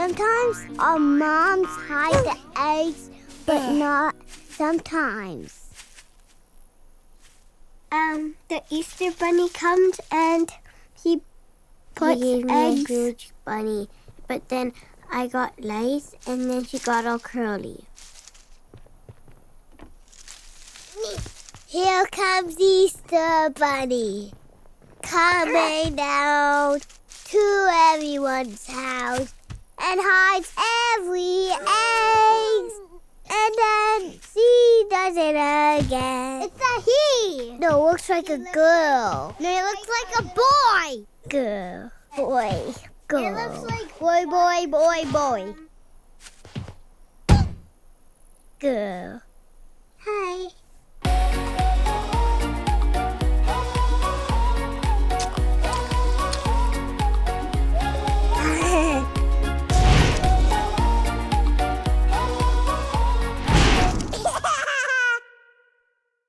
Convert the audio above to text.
Sometimes our moms hide the eggs, but not sometimes. The Easter Bunny comes and he puts eggs. Huge bunny, but then I got lace, and then she got all curly. Here comes Easter Bunny, coming down to everyone's house and hides every egg. And then she does it again. It's a he. No, it looks like a girl. No, it looks like a boy. Girl, boy, girl. It looks like boy, boy, boy, boy. Girl. Hi.